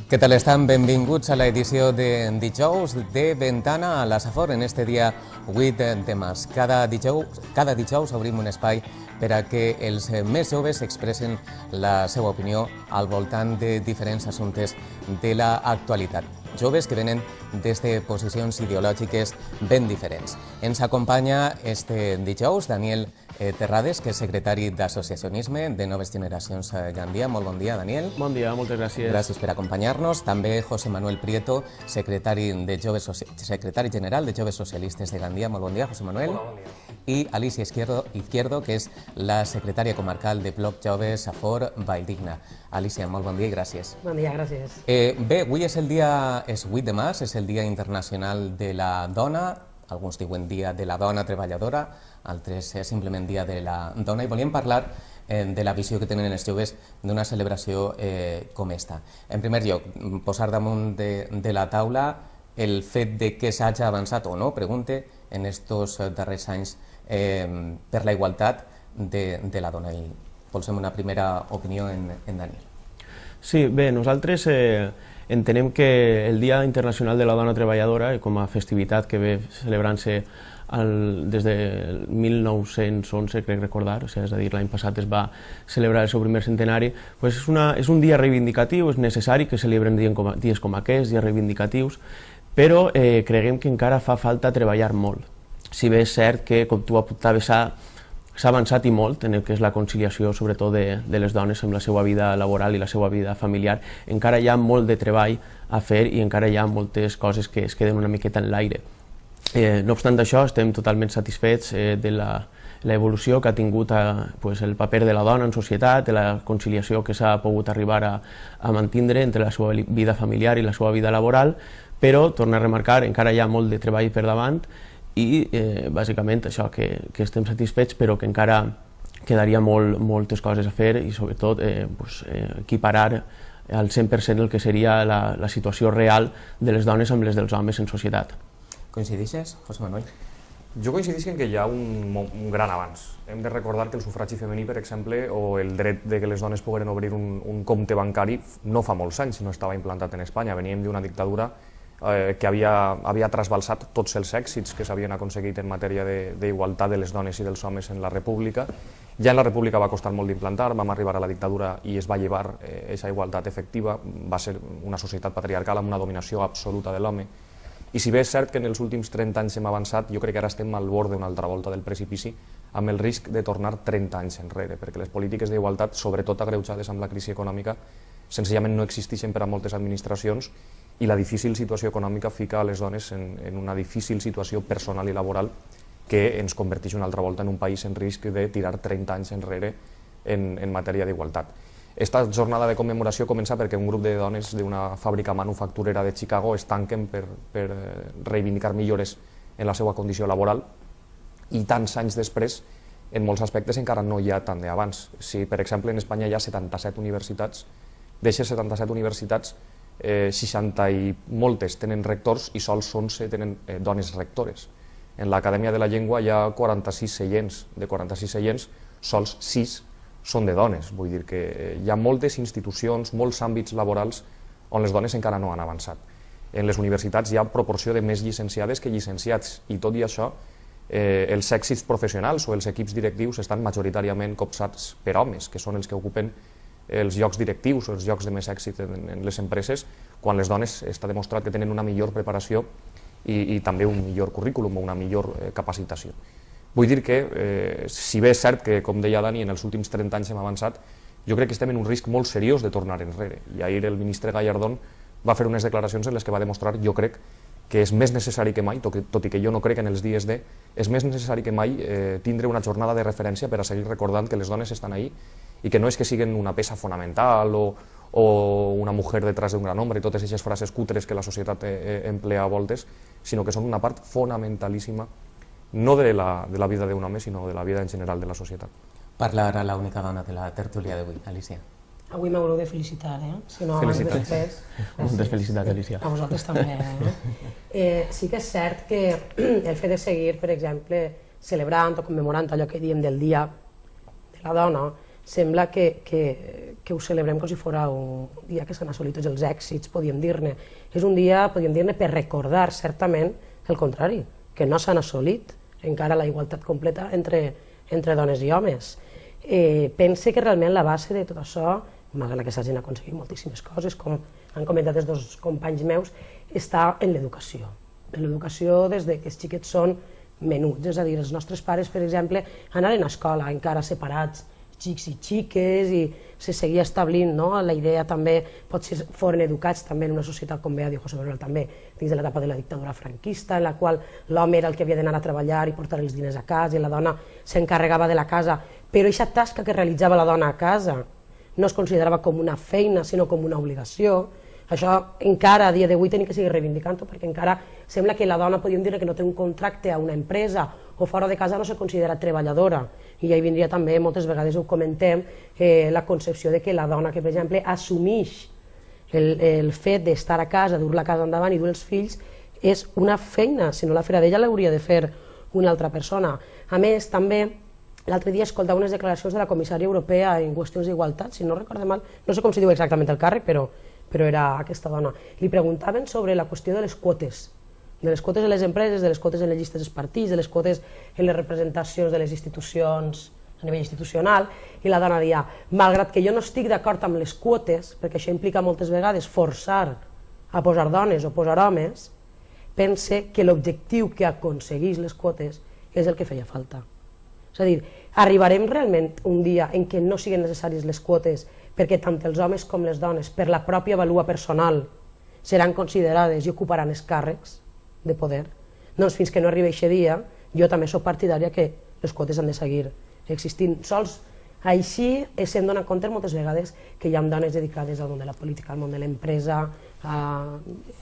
Què tal estan? Benvinguts a l'edició de dijous de Ventana a la Safor en este dia 8 de març. Cada dijous obrim un espai per a que els més joves expressen la seva opinió al voltant de diferents assumptes de l'actualitat. Joves que venen des de posicions ideològiques ben diferents. Ens acompanya este dijous Daniel Terrades, que és secretari d'Associacionisme de Noves Generacions a Gandia. Molt bon dia, Daniel. Bon dia, moltes gràcies. Gràcies per acompanyar-nos. També José Manuel Prieto, secretari general de Joves Socialistes de Gandia. Molt bon dia, José Manuel. Hola, bon dia. I Alicia Izquierdo, que és la secretària comarcal de Bloc Joves Safor Valldigna. Alicia, molt bon dia i gràcies. Bon dia, gràcies. Bé, avui és 8 de març, és el Dia Internacional de la Dona. Alguns diuen Dia de la Dona Treballadora, altres simplement Dia de la Dona, i volíem parlar de la visió que tenen els joves d'una celebració com esta. En primer lloc, posar damunt de la taula el fet de que s'hagi avançat o no, pregunte, en estos darrers anys per la igualtat de la dona. I posem una primera opinió en Daniel. Sí, bé, nosaltres entenem que el Dia Internacional de la Dona Treballadora, com a festivitat que ve celebrant-se des de 1911, crec recordar, és a dir, l'any passat es va celebrar el seu primer centenari, és un dia reivindicatiu, és necessari que celebren dies com aquests, dies reivindicatius, però creguem que encara fa falta treballar molt. Si bé és cert que, com tu apuntaves, s'ha avançat i molt en el que és la conciliació, sobretot de les dones amb la seva vida laboral i la seva vida familiar, encara hi ha molt de treball a fer i encara hi ha moltes coses que es queden una miqueta en l'aire. No obstant això, estem totalment satisfets de l'evolució que ha tingut el paper de la dona en societat, de la conciliació que s'ha pogut arribar a mantenir entre la seva vida familiar i la seva vida laboral, però, torno a remarcar, encara hi ha molt de treball per davant i bàsicament això, que estem satisfets però que encara quedaria moltes coses a fer i sobretot equiparar al 100% el que seria la situació real de les dones amb les dels homes en societat. Coincideixes, José Manuel? Jo coincidisc en que hi ha un gran avanç. Hem de recordar que el sufragi femení, per exemple, o el dret de que les dones pogueren obrir un compte bancari no fa molts anys, no estava implantat en Espanya. Veníem d'una dictadura que havia trasbalsat tots els èxits que s'havien aconseguit en matèria d'igualtat de les dones i dels homes en la República. Ja en la República va costar molt d'implantar, vam arribar a la dictadura i es va llevar aquesta igualtat efectiva, va ser una societat patriarcal amb una dominació absoluta de l'home. I si bé és cert que en els últims 30 anys hem avançat, jo crec que ara estem al bord d'una altra volta del precipici amb el risc de tornar 30 anys enrere, perquè les polítiques d'igualtat, sobretot agreujades amb la crisi econòmica, senzillament no existeixen per a moltes administracions i la difícil situació econòmica fica a les dones en una difícil situació personal i laboral que ens converteix una altra volta en un país en risc de tirar 30 anys enrere en matèria d'igualtat. Esta jornada de commemoració comença perquè un grup de dones d'una fàbrica manufacturera de Chicago es tanquen per reivindicar millores en la seva condició laboral i tants anys després, en molts aspectes, encara no hi ha tant d'avanç. Si, per exemple, en Espanya hi ha 77 universitats, d'aquestes 77 universitats, 60 i moltes tenen rectors i sols 11 tenen dones rectores. En l'Acadèmia de la Llengua hi ha 46 seients, de 46 seients, sols 6 són de dones, vull dir que hi ha moltes institucions, molts àmbits laborals on les dones encara no han avançat. En les universitats hi ha proporció de més llicenciades que llicenciats i tot i això els èxits professionals o els equips directius estan majoritàriament copsats per homes, que són els que ocupen els llocs directius o els llocs de més èxit en les empreses, quan les dones està demostrat que tenen una millor preparació i també un millor currículum o una millor capacitació. Vull dir que, si bé és cert que, com deia Dani, en els últims 30 anys hem avançat, jo crec que estem en un risc molt seriós de tornar enrere. I ahir el ministre Gallardón va fer unes declaracions en les que va demostrar, jo crec, que és més necessari que mai, tot i que jo no crec en els dies de, és més necessari que mai tindre una jornada de referència per a seguir recordant que les dones estan ahí i que no és que siguin una peça fonamental o una mujer detrás d'un gran hombre i totes aquestes frases cutres que la societat emplea a voltes, sinó que són una part fonamentalíssima no de la vida d'un home, sinó de la vida en general de la societat. Parla ara l'única dona de la tertúlia d'avui, Alicia. Avui m'haureu de felicitar, Si no, felicitats. després... Moltes felicitats, Alicia. A vosaltres també, Sí que és cert que el fet de seguir, per exemple, celebrant o commemorant allò que diem del Dia de la Dona, sembla que ho celebrem com si fos un dia que s'han assolit tots els èxits, podríem dir-ne. És un dia, podríem dir-ne, per recordar certament el contrari, que no s'han assolit encara la igualtat completa entre dones i homes. Pense que realment la base de tot això, malgrat que s'hagin aconseguit moltíssimes coses, com han comentat els dos companys meus, està en l'educació. En l'educació des que els xiquets són menuts, és a dir, els nostres pares, per exemple, anaven a escola encara separats, xics i xiques, i se seguia establint la idea també, potser foren educats també en una societat, com bé diu José Manuel també, dins de l'etapa de la dictadura franquista, en la qual l'home era el que havia d'anar a treballar i portar els diners a casa i la dona s'encarregava de la casa, però aquesta tasca que realitzava la dona a casa no es considerava com una feina, sinó com una obligació. Això encara a dia d'avui tenim que seguir reivindicant-ho, perquè encara sembla que la dona, podríem dir que no té un contracte a una empresa o fora de casa no se considera treballadora, i ja hi vindria també, moltes vegades ho comentem, la concepció de que la dona que, per exemple, assumeix el fet d'estar a casa, dur la casa endavant i dur els fills, és una feina, si no la fera d'ella l'hauria de fer una altra persona. A més, també, l'altre dia escoltava unes declaracions de la comissària europea en qüestions d'igualtat, si no recordo mal, no sé com s'hi diu exactament el càrrec, però era aquesta dona. Li preguntaven sobre la qüestió de les quotes en les empreses, de les quotes en les llistes dels partits, de les quotes en les representacions de les institucions a nivell institucional, i la dona deia, malgrat que jo no estic d'acord amb les quotes, perquè això implica moltes vegades forçar a posar dones o posar homes, pense que l'objectiu que aconseguís les quotes és el que feia falta. És a dir, arribarem realment un dia en què no siguin necessàries les quotes perquè tant els homes com les dones, per la pròpia valua personal, seran considerades i ocuparan els càrrecs de poder? Doncs fins que no arribi aquest dia, jo també soc partidària que les quotes han de seguir existint. Sols així se'n dona compte moltes vegades que hi ha dones dedicades al món de la política, al món de l'empresa,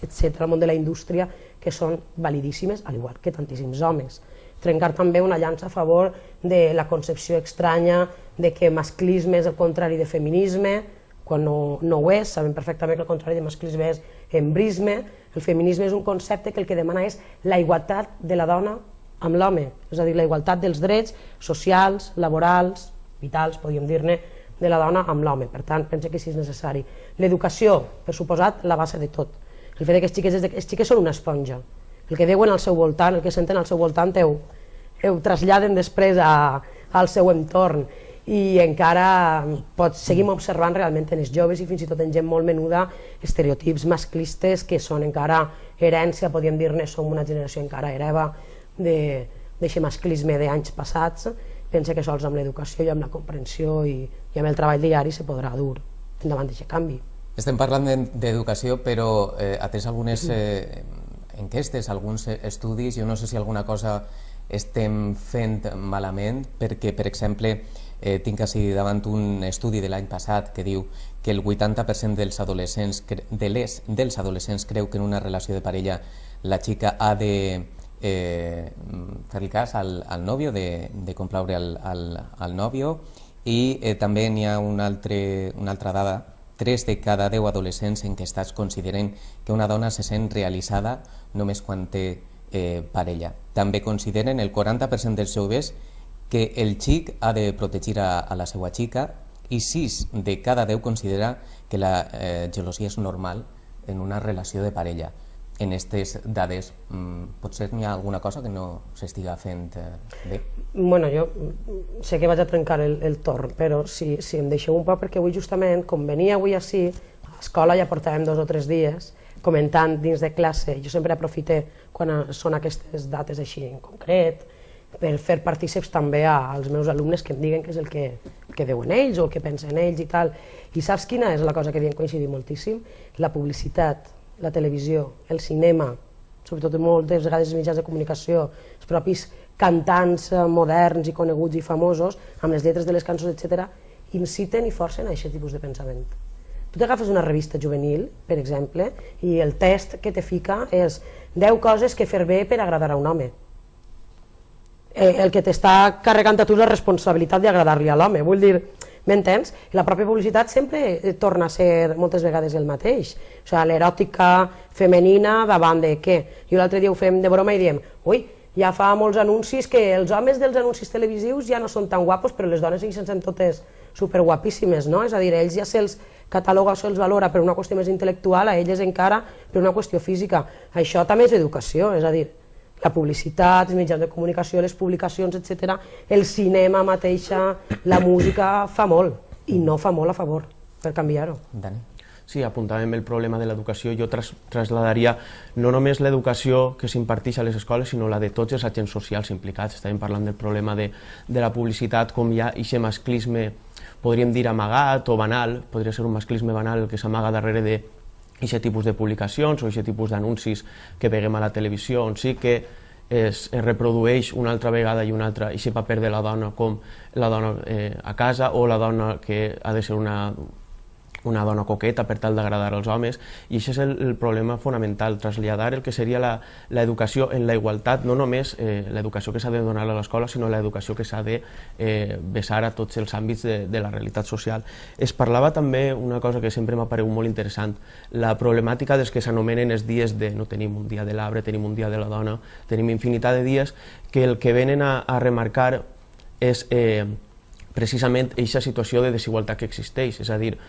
etc., al món de la indústria, que són validíssimes, al igual que tantíssims homes. Trencar també una llança a favor de la concepció estranya de que masclisme és el contrari de feminisme, quan no ho és. Sabem perfectament que el contrari de masclisme és embrisme. El feminisme és un concepte que el que demana és la igualtat de la dona amb l'home, és a dir, la igualtat dels drets socials, laborals, vitals, podríem dir-ne, de la dona amb l'home. Per tant, penso que sí és necessari. L'educació, per suposat, la base de tot. El fet que les xiques són una esponja. El que veuen al seu voltant, el que senten al seu voltant, ho traslladen després al seu entorn, i encara seguim observant realment en els joves i fins i tot en gent molt menuda estereotips masclistes que són encara herència, podríem dir-ne, som una generació encara hereva d'aquest masclisme d'anys passats. Penso que sols amb l'educació i amb la comprensió i amb el treball diari se podrà dur endavant d'aquest canvi. Estem parlant d'educació, però atès algunes enquestes, alguns estudis, jo no sé si alguna cosa estem fent malament, perquè, per exemple, tinc així davant un estudi de l'any passat que diu que el 80% dels adolescents creu que en una relació de parella la xica ha de fer-li cas al nòvio, de complaure al nòvio, i també n'hi ha una altra dada: 3 de cada 10 adolescents enquestats consideren que una dona se sent realitzada només quan té parella. També consideren el 40% dels joves que el xic ha de protegir a la seva xica, i 6 de cada 10 considera que la gelosia és normal en una relació de parella. En aquestes dades potser n'hi ha alguna cosa que no s'estiga fent bé? Bueno, jo sé que vaig a trencar el torn, però si em deixeu un poc, perquè avui justament, com venia avui així, a l'escola ja portàvem 2 o 3 dies comentant dins de classe. Jo sempre aprofite quan són aquestes dates així en concret per fer partíceps també als meus alumnes que em diguen què és el que veuen ells o el que pensen ells i tal. I saps quina és la cosa que havien coincidit moltíssim? La publicitat, la televisió, el cinema, sobretot moltes vegades els mitjans de comunicació, els propis cantants moderns i coneguts i famosos, amb les lletres de les cançons, etc., inciten i forcen a aquest tipus de pensament. Tu t'agafes una revista juvenil, per exemple, i el test que te fica és 10 coses que fer bé per agradar a un home. El que t'està carregant a tu la responsabilitat d'agradar-li a l'home, vull dir, m'entens? La pròpia publicitat sempre torna a ser moltes vegades el mateix. O sigui, l'eròtica femenina davant de què? Jo l'altre dia ho fem de broma i diem, ui, Ja fa molts anuncis que els homes dels anuncis televisius ja no són tan guapos, però les dones segueixen sent totes superguapíssimes, no? És a dir, ells ja se'ls cataloga o se'ls valora per una qüestió més intel·lectual, a elles encara per una qüestió física. Això també és educació, és a dir, la publicitat, els mitjans de comunicació, les publicacions, etc. El cinema mateixa, la música, fa molt, i no fa molt a favor per canviar-ho. Dani. Sí, apuntàvem el problema de l'educació. Jo trasladaria no només l'educació que s'imparteix a les escoles, sinó la de tots els agents socials implicats. Estàvem parlant del problema de la publicitat, com hi ha aquest masclisme, podríem dir amagat o banal, podria ser un masclisme banal el que s'amaga darrere d'aquest tipus de publicacions o aquest tipus d'anuncis que veiem a la televisió, on sí que es reprodueix una altra vegada i una altra aquest paper de la dona com la dona a casa o la dona que ha de ser una dona coqueta per tal d'agradar als homes, i això és el problema fonamental, traslladar el que seria l'educació en la igualtat, no només l'educació que s'ha de donar a l'escola, sinó l'educació que s'ha de vessar a tots els àmbits de la realitat social. Es parlava també una cosa que sempre m'ha paregut molt interessant, la problemàtica dels que s'anomenen els dies de no tenim un dia de l'arbre, tenim un dia de la dona, tenim infinitat de dies, que el que venen a remarcar és precisament aquesta situació de desigualtat que existeix, és a dir,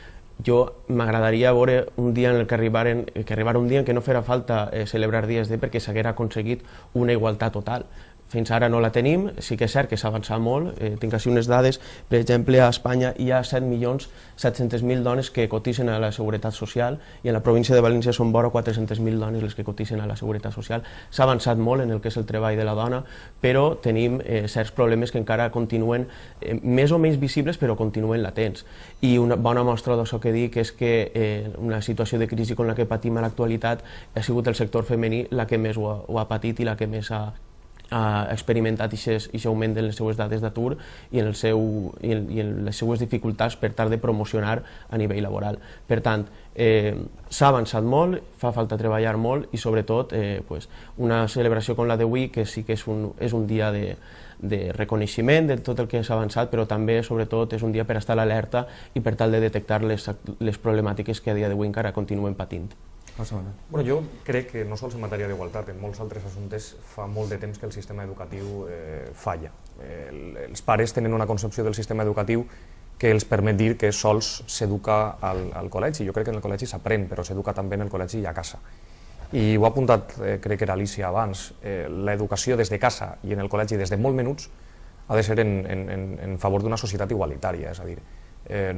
jo m'agradaria veure un dia en el que arribara un dia en què no farà falta celebrar dies de perquè s'haguera aconseguit una igualtat total. Fins ara no la tenim, sí que és cert que s'ha avançat molt, tinc així unes dades, per exemple a Espanya hi ha 7.700.000 dones que cotitzen a la Seguretat Social i en la província de València són vora 400.000 dones les que cotitzen a la Seguretat Social. S'ha avançat molt en el que és el treball de la dona, però tenim certs problemes que encara continuen més o menys visibles però continuen latents. I una bona mostra d'això que dic és que una situació de crisi com la que patim a l'actualitat ha sigut el sector femení la que més ho ha patit i la que més ha experimentat aquest augment en les seues dades d'atur i en les seues dificultats per tal de promocionar a nivell laboral. Per tant, s'ha avançat molt, fa falta treballar molt i sobretot una celebració com la d'avui que sí que és un dia de reconeixement de tot el que s'ha avançat, però també sobretot és un dia per estar alerta i per tal de detectar les problemàtiques que a dia d'avui encara continuen patint. Bueno, jo crec que no sols en matèria d'igualtat, en molts altres assumptes fa molt de temps que el sistema educatiu falla. Els pares tenen una concepció del sistema educatiu que els permet dir que sols s'educa al col·legi. Jo crec que en el col·legi s'aprèn, però s'educa també en el col·legi i a casa. I ho ha apuntat, crec que era Alicia abans, l'educació des de casa i en el col·legi des de molt menuts ha de ser en favor d'una societat igualitària, és a dir,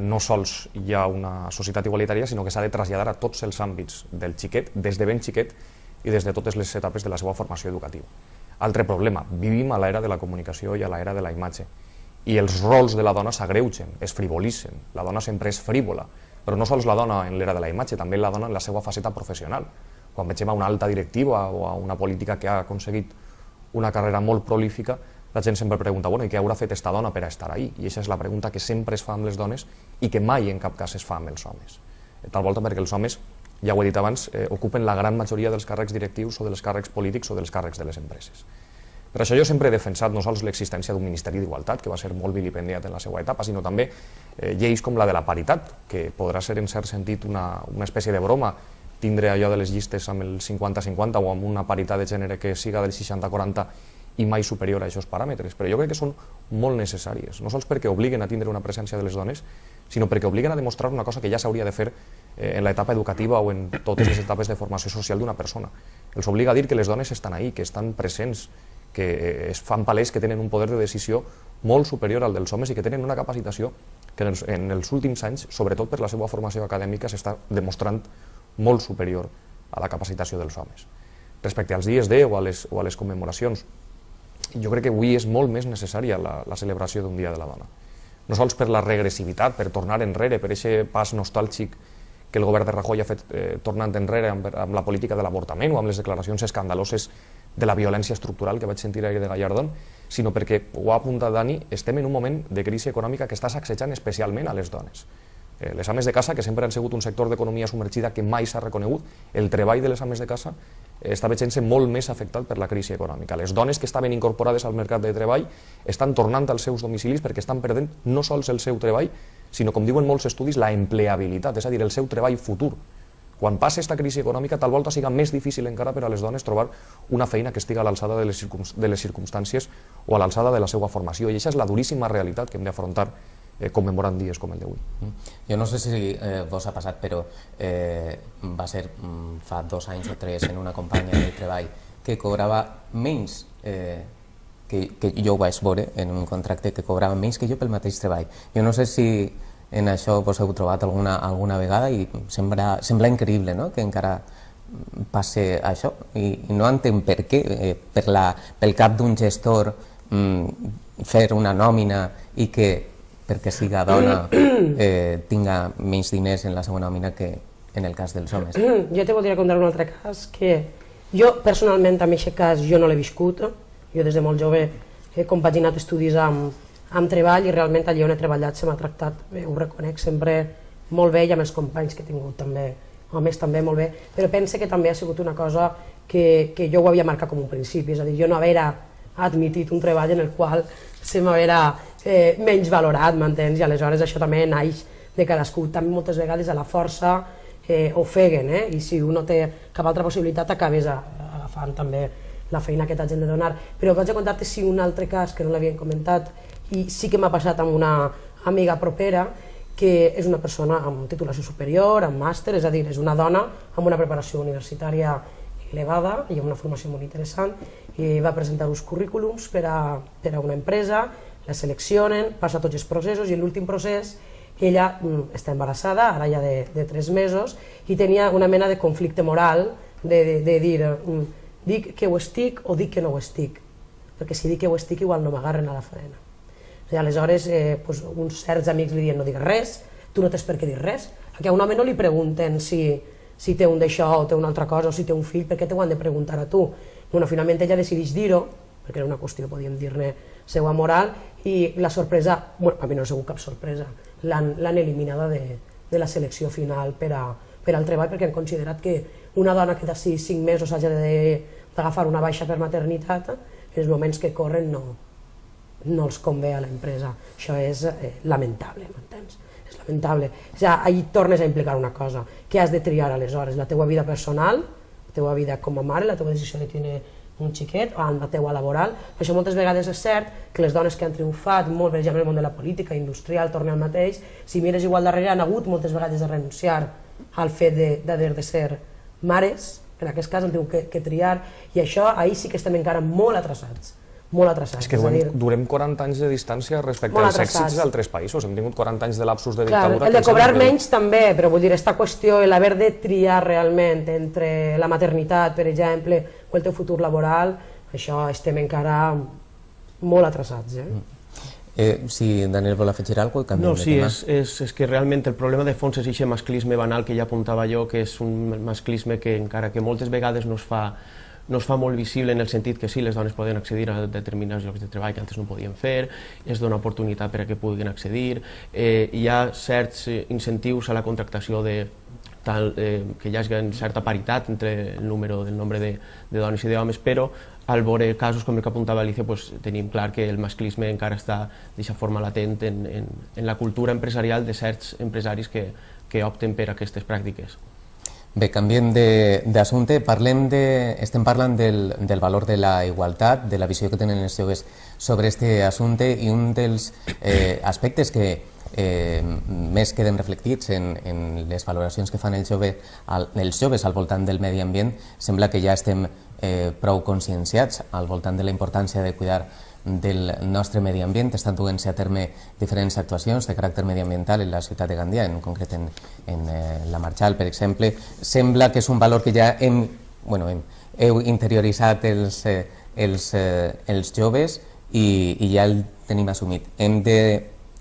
no sols hi ha una societat igualitària, sinó que s'ha de traslladar a tots els àmbits del xiquet, des de ben xiquet i des de totes les etapes de la seva formació educativa. Altre problema, vivim a l'era de la comunicació i a l'era de la imatge, i els rols de la dona s'agreugen, es frivolitzen, la dona sempre és frívola, però no sols la dona en l'era de la imatge, també la dona en la seva faceta professional. Quan veiem a una alta directiva o a una política que ha aconseguit una carrera molt prolífica, la gent sempre pregunta, bueno, i què haurà fet esta dona per a estar ahí? I aquesta és la pregunta que sempre es fa amb les dones i que mai en cap cas es fa amb els homes. Tal volta perquè els homes, ja ho he dit abans, ocupen la gran majoria dels càrrecs directius o dels càrrecs polítics o dels càrrecs de les empreses. Per això jo sempre he defensat no sols l'existència d'un Ministeri d'Igualtat, que va ser molt vilipendiat en la seva etapa, sinó també lleis com la de la paritat, que podrà ser en cert sentit una espècie de broma, tindre allò de les llistes amb el 50-50 o amb una paritat de gènere que siga del 60-40 i mai superior a aquests paràmetres, però jo crec que són molt necessàries, no sols perquè obliguen a tindre una presència de les dones, sinó perquè obliguen a demostrar una cosa que ja s'hauria de fer en l'etapa educativa o en totes les etapes de formació social d'una persona. Els obliga a dir que les dones estan ahí, que estan presents, que es fan palès que tenen un poder de decisió molt superior al dels homes i que tenen una capacitació que en els últims anys, sobretot per la seva formació acadèmica, s'està demostrant molt superior a la capacitació dels homes. Respecte als dies D o a les commemoracions, jo crec que avui és molt més necessària la celebració d'un dia de la dona. No sols per la regressivitat, per tornar enrere, per aquest pas nostàlgic que el govern de Rajoy ha fet tornant enrere amb la política de l'avortament o amb les declaracions escandaloses de la violència estructural que vaig sentir ahir de Gallardón, sinó perquè, ho ha apuntat Dani, estem en un moment de crisi econòmica que està sacsejant especialment a les dones. Les ames de casa, que sempre han sigut un sector d'economia submergida que mai s'ha reconegut, el treball de les ames de casa està veient-se molt més afectat per la crisi econòmica. Les dones que estaven incorporades al mercat de treball estan tornant als seus domicilis perquè estan perdent no sols el seu treball, sinó, com diuen molts estudis, la empleabilitat, és a dir, el seu treball futur. quan passi aquesta crisi econòmica tal volta siga més difícil encara per a les dones trobar una feina que estigui a l'alçada de les circumstàncies o a l'alçada de la seva formació, i aquesta és la duríssima realitat que hem d'afrontar commemorant dies com el d'avui. Jo no sé si vos ha passat, però va ser fa 2 anys o 3 en una companya de treball que cobrava menys que jo ho vaig veure en un contracte, que cobrava menys que jo pel mateix treball. Jo no sé si en això vos heu trobat alguna vegada i sembla increïble, no?, que encara passe això, i no entenc per què, pel cap d'un gestor fer una nòmina i que perquè siga dona tinga menys diners en la seva nòmina que en el cas dels homes. Jo te voldria contar un altre cas, que jo personalment en aquest cas jo no l'he viscut. Jo des de molt jove he compaginat estudis amb treball i realment allà on he treballat se m'ha tractat, ho reconec, sempre molt bé, i amb els companys que he tingut també, homes també molt bé, però pense que també ha sigut una cosa que jo ho havia marcat com un principi, és a dir, jo no haver admitit un treball en el qual se m'haver menys valorat, m'entens? I aleshores això també naix de cadascú, també moltes vegades a la força ofeguen, i si un no té cap altra possibilitat acabes agafant també la feina que t'hagin de donar. Però vaig a contar-te un altre cas que no l'havien comentat i sí que m'ha passat amb una amiga propera, que és una persona amb titulació superior, amb màster, és a dir, és una dona amb una preparació universitària elevada i amb una formació molt interessant, i va presentar uns currículums per a una empresa, la seleccionen, passa tots els processos, i en l'últim procés ella està embarassada, ara ja de 3 mesos, i tenia una mena de conflicte moral de dir dic que ho estic o dic que no ho estic, perquè si dic que ho estic igual no m'agarren a la faena. Aleshores uns certs amics li diuen no digues res, tu no tens per què dir res, perquè a un home no li pregunten si té un d'això o té una altra cosa o si té un fill, per què t'ho han de preguntar a tu? Bueno, finalment ella decideix dir-ho, perquè era una qüestió, podíem dir-ne, seva moral, i la sorpresa, bueno, a mi no ha sigut cap sorpresa, l'han eliminada de la selecció final per al treball, perquè han considerat que una dona que d'ací 5 mesos hagi d'agafar una baixa per maternitat, en els moments que corren no els convé a l'empresa. Això és lamentable, m'entens? És lamentable. Ahí tornes a implicar una cosa, que has de triar aleshores, la teua vida personal, la teua vida com a mare, la teua decisió de tenir un xiquet, o la teua laboral. Per això moltes vegades és cert que les dones que han triomfat, molt per exemple en el món de la política, industrial, torna al mateix, si mires igual darrere han hagut moltes vegades de renunciar al fet d'haver de ser mares, en aquest cas han tingut que triar, i això ahir sí que estem encara molt atrasats. Molt atrasats. És que durem 40 anys de distància respecte als èxits d'altres països. Hem tingut 40 anys de lapsus de dictadura. El de cobrar menys també, però vull dir, aquesta qüestió, l'haver de triar realment entre la maternitat, per exemple, o el teu futur laboral, això estem encara molt atrasats. Si Daniel vol afegir alguna cosa, no, sí, és que realment el problema de fons és aquest masclisme banal que ja apuntava jo, que és un masclisme que encara que moltes vegades no es fa molt visible en el sentit que sí, les dones poden accedir a determinats llocs de treball que antes no podien fer, es dona oportunitat per a que puguin accedir, hi ha certs incentius a la contractació que hi hagi certa paritat entre el nombre de dones i d'homes, però al veure casos com el que apuntava Alicia tenim clar que el masclisme encara està d'aquesta forma latent en la cultura empresarial de certs empresaris que opten per aquestes pràctiques. Bé, canviem d'assumpte, estem parlant del valor de la igualtat, de la visió que tenen els joves sobre aquest assumpte, i un dels aspectes que més queden reflectits en les valoracions que fan els joves al voltant del medi ambient. Sembla que ja estem prou conscienciats al voltant de la importància de cuidar del nostre medi ambient. Estan duent-se a terme diferents actuacions de caràcter mediambiental en la ciutat de Gandia, en concret en la Marxal, per exemple. Sembla que és un valor que ja heu interioritzat els joves i ja el tenim assumit. Hem de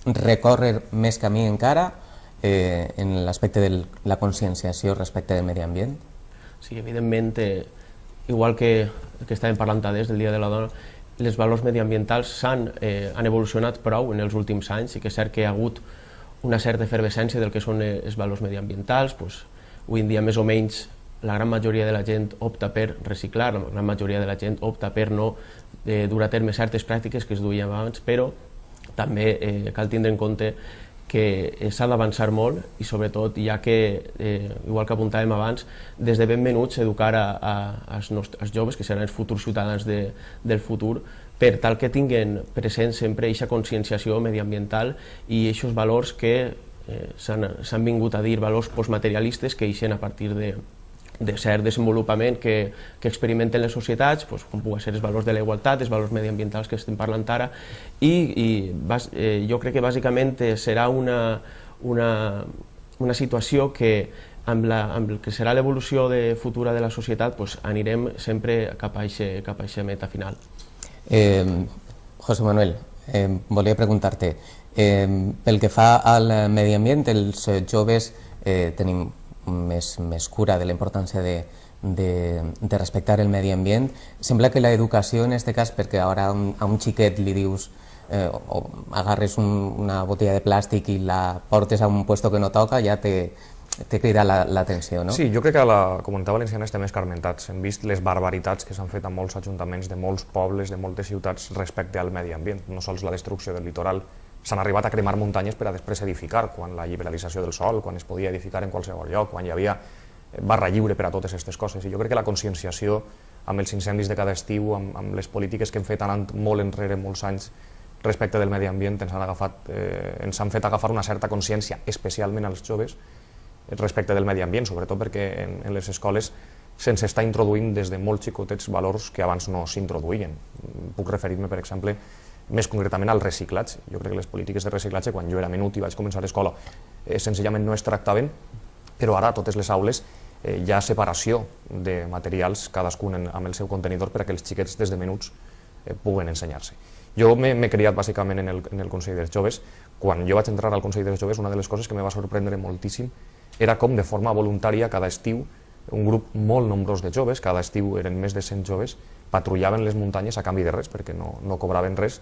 recórrer més camí encara en l'aspecte de la conscienciació respecte del medi ambient? Sí, evidentment, igual que estàvem parlant des del Dia de la Dona, els valors mediambientals han evolucionat prou en els últims anys, i que és cert que hi ha hagut una certa efervescència del que són els valors mediambientals. Avui en dia, més o menys, la gran majoria de la gent opta per reciclar, la gran majoria de la gent opta per no dur a terme certes pràctiques que es duien abans, però també cal tindre en compte que s'ha d'avançar molt i sobretot ja que, igual que apuntàvem abans, des de ben menuts educar als joves, que seran els futurs ciutadans del futur, per tal que tinguin present sempre aquesta conscienciació mediambiental i aquests valors que s'han vingut a dir valors postmaterialistes que eixen a partir de cert desenvolupament que experimenten les societats, com pugui ser els valors de la igualtat, els valors mediambientals que estem parlant ara, i jo crec que bàsicament serà una situació que amb el que serà l'evolució futura de la societat anirem sempre cap a aquesta meta final. José Manuel, volia preguntar-te, pel que fa al medi ambient, els joves tenim més cura de la importància de respectar el medi ambient. Sembla que l'educació, en aquest cas, perquè ara a un xiquet li dius o agarres una botella de plàstic i la portes a un puesto que no toca, ja te crida l'atenció, no? Sí, jo crec que a la Comunitat Valenciana estem escarmentats. Hem vist les barbaritats que s'han fet a molts ajuntaments de molts pobles, de moltes ciutats respecte al medi ambient, no sols la destrucció del litoral. S'han arribat a cremar muntanyes per a després edificar, quan la liberalització del sòl, quan es podia edificar en qualsevol lloc, quan hi havia barra lliure per a totes aquestes coses. I jo crec que la conscienciació amb els incendis de cada estiu, amb les polítiques que hem fet anant molt enrere, molts anys, respecte del medi ambient, ens han fet agafar una certa consciència, especialment als joves, respecte del medi ambient, sobretot perquè en les escoles se'ns està introduint des de molt xicotets valors que abans no s'introduïen. Puc referir-me, per exemple, més concretament al reciclatge. Jo crec que les polítiques de reciclatge, quan jo era menut i vaig començar a l'escola, senzillament no es tractaven, però ara a totes les aules hi ha separació de materials, cadascun amb el seu contenidor, perquè els xiquets des de menuts puguen ensenyar-se. Jo m'he criat bàsicament en el Consell dels Joves. Quan jo vaig entrar al Consell dels Joves, una de les coses que me va sorprendre moltíssim era com de forma voluntària cada estiu un grup molt nombrós de joves, cada estiu eren més de 100 joves, patrullaven les muntanyes a canvi de res, perquè no cobraven res,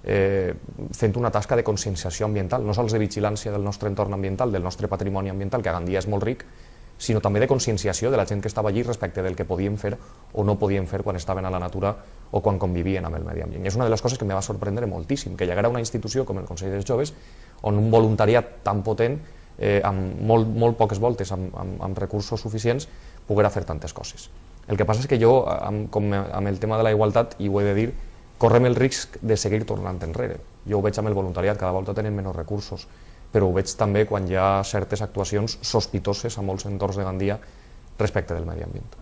fent una tasca de conscienciació ambiental, no sols de vigilància del nostre entorn ambiental, del nostre patrimoni ambiental, que a Gandia és molt ric, sinó també de conscienciació de la gent que estava allí respecte del que podien fer o no podien fer quan estaven a la natura o quan convivien amb el medi ambient. I és una de les coses que em va sorprendre moltíssim, que hi haguera una institució com el Consell dels Joves on un voluntariat tan potent, amb molt poques voltes, amb recursos suficients, poguera fer tantes coses. El que passa és que jo, com amb el tema de la igualtat, i ho he de dir, correm el risc de seguir tornant enrere. Jo ho veig amb el voluntariat, cada volta tenen menys recursos, però ho veig també quan hi ha certes actuacions sospitoses a molts entorns de Gandia respecte del medi ambient.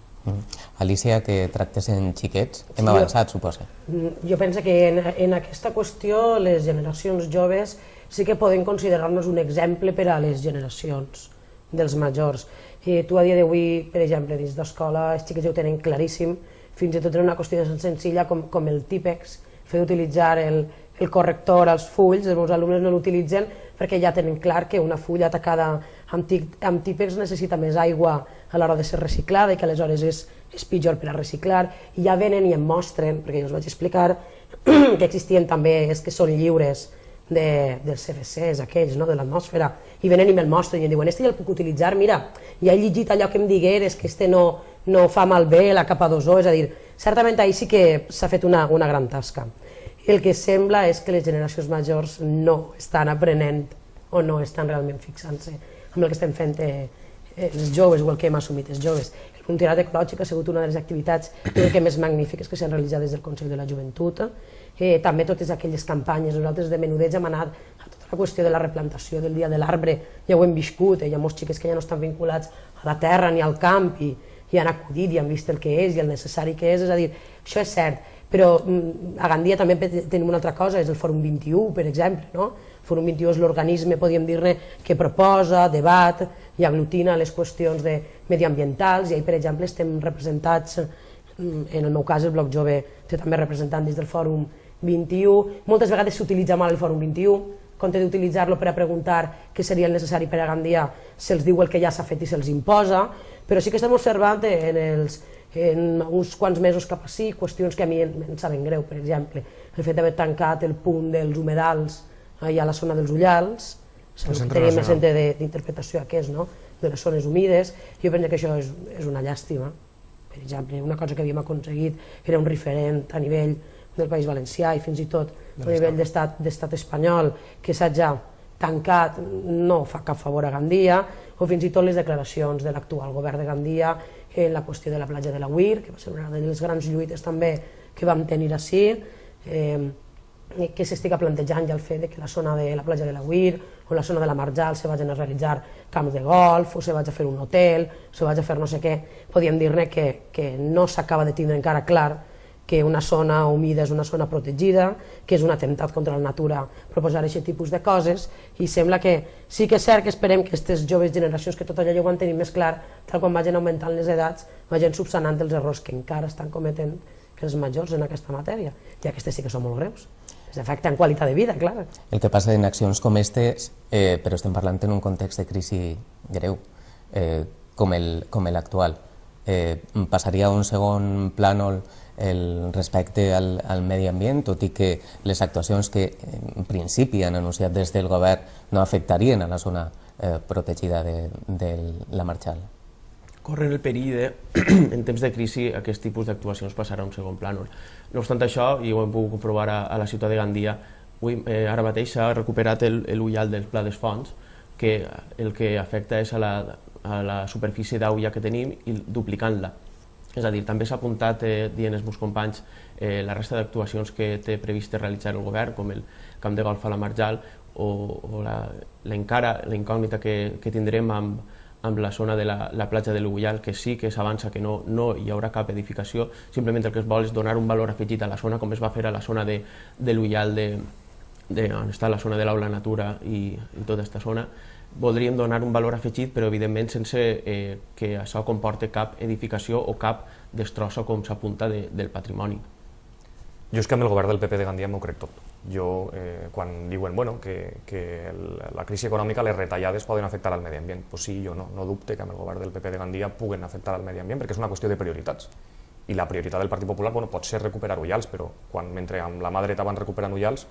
Alicia, que tractes en xiquets, hem avançat, suposa? Jo penso que en aquesta qüestió les generacions joves sí que poden considerar-nos un exemple per a les generacions dels majors. Tu a dia d'avui, per exemple, dins d'escola, els xiquets ja ho tenen claríssim, fins i tot en una qüestió senzilla com el típex, fer d'utilitzar el corrector als fulls, els meus alumnes no l'utilitzen perquè ja tenen clar que una fulla tacada amb típex necessita més aigua a l'hora de ser reciclada i que aleshores és pitjor per a reciclar, i ja venen i em mostren, perquè jo us vaig explicar que existien també els que són lliures dels CFCs, aquells, de l'atmosfera, i venen i me'l mostren i em diuen, este ja el puc utilitzar, mira, ja he llegit allò que em digueres, que este no fa malbé la capa d'ozó, és a dir, certament ahir sí que s'ha fet una gran tasca. El que sembla és que les generacions majors no estan aprenent o no estan realment fixant-se amb el que estem fent els joves o el que hem assumit els joves. El voluntariat ecològic ha sigut una de les activitats més magnífiques que s'han realitzat des del Consell de la Joventut. També totes aquelles campanyes, nosaltres de menudeig hem anat a tota la qüestió de la replantació del dia de l'arbre, ja ho hem viscut, hi ha molts xiquets que ja no estan vinculats a la terra ni al camp i han acudit i han vist el que és i el necessari que és, a dir, això és cert, però a Gandia també tenim una altra cosa, és el Fòrum 21, per exemple, no? El Fòrum 21 és l'organisme, podríem dir-ne, que proposa, debat i aglutina les qüestions mediambientals, i ahir, per exemple, estem representats, en el meu cas el Bloc Jove té també representant des del Fòrum 21, moltes vegades s'utilitza mal el Fòrum 21, en compte d'utilitzar-lo per a preguntar què seria el necessari per a Gandia, se'ls diu el que ja s'ha fet i se'ls imposa, però sí que estem observant en uns quants mesos cap així qüestions que a mi em saben greu, per exemple, el fet d'haver tancat el punt dels humedals allà a la zona dels Ullals, tenia més centre d'interpretació aquest, de les zones humides, jo penso que això és una llàstima. Per exemple, una cosa que havíem aconseguit era un referent a nivell del País Valencià i fins i tot a nivell d'estat espanyol, que és ja tancat no fa cap favor a Gandia, o fins i tot les declaracions de l'actual govern de Gandia en la qüestió de la platja de la Weir, que va ser una de les grans lluites també que vam tenir així, que s'estiga plantejant ja el fet que la zona de la platja de la Weir o la zona de la Marjal se vagin a realitzar camps de golf, o se vagi a fer un hotel, o se vagi a fer no sé què. Podríem dir-ne que no s'acaba de tindre encara clar que una zona humida és una zona protegida, que és un atemptat contra la natura proposar aquest tipus de coses, i sembla que sí que és cert que esperem que aquestes joves generacions que tot allò ja ho han tenit més clar, tal quan vagin augmentant les edats, vagin subsanant els errors que encara estan cometent els majors en aquesta matèria, i aquestes sí que són molt greus. Es afecten qualitat de vida, clar. El que passa en accions com aquestes, però estem parlant en un context de crisi greu, com l'actual. Passaria a un segon plànol el respecte al medi ambient, tot i que les actuacions que en principi han anunciat des del govern no afectarien a la zona protegida de la Marjal. Corren el perill de, en temps de crisi, aquest tipus d'actuacions passarà a un segon plànol. No obstant això, i ho hem pogut comprovar a la ciutat de Gandia, ara mateix s'ha recuperat l'ullal del Pla des Fonts, que el que afecta és a la superfície d'aigua que tenim i duplicant-la. És a dir, també s'ha apuntat, dient els meus companys, la resta d'actuacions que té previst realitzar el govern, com el camp de golf a la Marjal o la incògnita que tindrem amb la zona de la platja de l'Ullal, que sí que s'avança que no hi haurà cap edificació, simplement el que es vol és donar un valor afegit a la zona, com es va fer a la zona de l'Ullal, on està la zona de l'Aula Natura i tota aquesta zona. Voldríem donar un valor afegit, però evidentment sense que això comporti cap edificació o cap destrossa, com s'apunta, del patrimoni. Jo és que amb el govern del PP de Gandia m'ho crec tot. Jo, quan diuen que la crisi econòmica, les retallades poden afectar al medi ambient, doncs sí, jo no dubte que amb el govern del PP de Gandia puguen afectar al medi ambient, perquè és una qüestió de prioritats. I la prioritat del Partit Popular pot ser recuperar ullals, però mentre amb la mà dreta van recuperant ullals,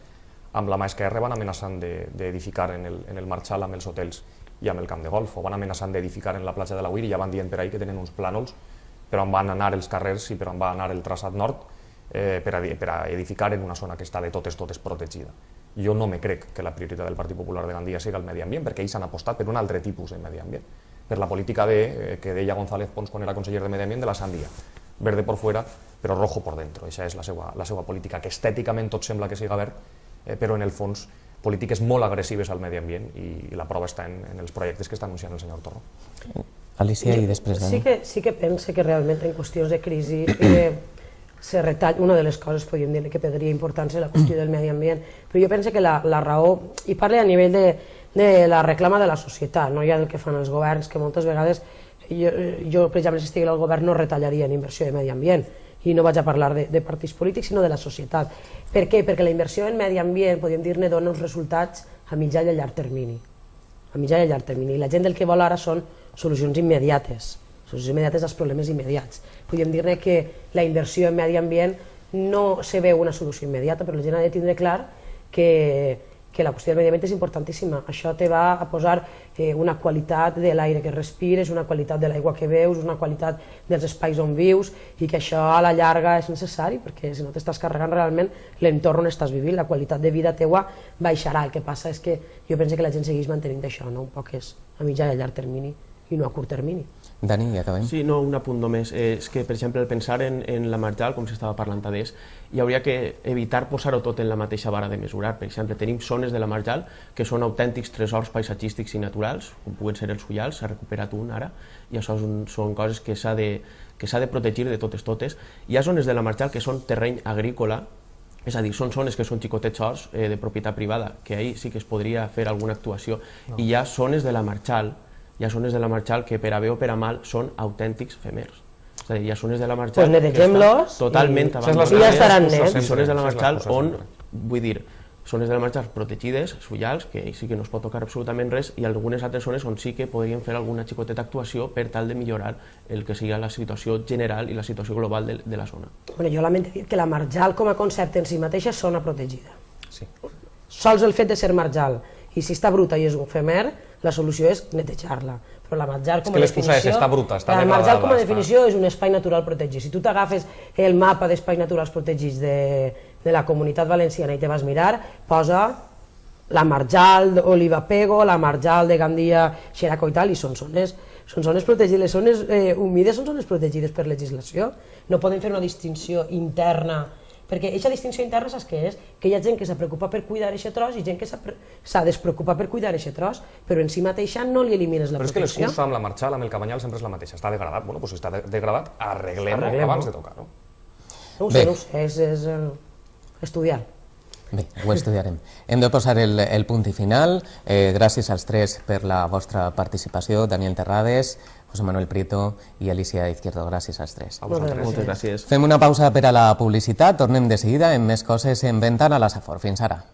amb la mà esquerra van amenaçant d'edificar en el Marjal amb els hotels i amb el camp de golf, o van amenaçant d'edificar en la platja de la Weir, i ja van dient per ahí que tenen uns plànols per on van anar els carrers i per on va anar el traçat nord per a edificar en una zona que està de totes protegida. Jo no me crec que la prioritat del Partit Popular de Gandia sigui el medi ambient, perquè ells han apostat per un altre tipus de medi ambient, per la política que deia González Pons quan era conseller de Medi Ambient, de la sandia, verde por fuera però rojo por dentro. Això és la seva política, que estèticament tot sembla que siga verd, però en el fons polítiques molt agressives al medi ambient, i la prova està en els projectes que està anunciant el senyor Torra. Alicia, i després Dani. Sí que pense que realment en qüestions de crisi se retalla, una de les coses podríem dir que perdria importància la qüestió del medi ambient, però jo penso que la raó, i parla a nivell de la reclama de la societat, no ja del que fan els governs, que moltes vegades jo per exemple, si estigués al govern no retallaria en inversió de medi ambient, i no vaig a parlar de partits polítics, sinó de la societat. Per què? Perquè la inversió en medi ambient, podríem dir-ne, dona uns resultats a mitjà i a llarg termini. A mitjà i a llarg termini. I la gent el que vol ara són solucions immediates, als problemes immediats. Podríem dir-ne que la inversió en medi ambient no se veu una solució immediata, però la gent ha de tindre clar que la qüestió del medi ambient és importantíssima. Això te va a posar una qualitat de l'aire que respires, una qualitat de l'aigua que beus, una qualitat dels espais on vius, i que això a la llarga és necessari, perquè si no t'estàs carregant realment l'entorn on estàs vivint, la qualitat de vida teua baixarà. El que passa és que jo penso que la gent segueix mantenint això, un poc és a mitjà i a llarg termini i no a curt termini. Dani, ja acabem. Sí, un apunt només. És que, per exemple, el pensar en la Marjal, com s'estava parlant adés, hi hauria que evitar posar-ho tot en la mateixa vara de mesurar. Per exemple, tenim zones de la Marjal que són autèntics tresors paisatgístics i naturals, com puguen ser els ullals, s'ha recuperat un ara, i això són coses que s'ha de protegir de totes. Hi ha zones de la Marjal que són terreny agrícola, és a dir, són zones que són xicotets horts de propietat privada, que ahir sí que es podria fer alguna actuació, i hi ha zones de la Marjal que per a bé o per a mal són autèntics femers. És a dir, hi ha zones de la Marjal que estan totalment abandonades, i ja estaran nets. Zones de la Marjal on, vull dir, zones de la Marjal protegides, ullals, que sí que no es pot tocar absolutament res, i algunes altres zones on sí que podrien fer alguna xicoteta actuació per tal de millorar el que sigui la situació general i la situació global de la zona. Jo lamento dir que la Marjal com a concepte en si mateixa és zona protegida. Sí. Sols el fet de ser Marjal, i si està bruta i és un femer, la solució és netejar-la. Però la Marjal com a definició... està bruta, està degradada. La Marjal com a definició és un espai natural protegit. Si tu t'agafes el mapa d'espais naturals protegits de la Comunitat Valenciana i te vas mirar, posa la Marjal d'Olivapego, la Marjal de Gandia, Xeraco i tal, i són zones protegides, les zones humides són zones protegides per legislació, no poden fer una distinció interna, perquè aquesta distinció interna saps què és? Que hi ha gent que s'ha preocupat per cuidar aquest tros i gent que s'ha despreocupat per cuidar aquest tros, però en si mateixa no li elimines la protecció. Però és que l'excusa amb la Marjal, amb el Cabanyal, sempre és la mateixa, està degradat, bueno, doncs si està degradat, arreglem-ho abans de tocar, no? No ho sé, és estudiar. Bé, ho estudiarem. Hem de posar el punt i final. Gràcies als tres per la vostra participació. Daniel Terrades, José Manuel Prieto i Alicia Izquierdo. Gràcies als tres. Moltes gràcies. Fem una pausa per a la publicitat. Tornem de seguida amb més coses en Ventana a la Safor. Fins ara.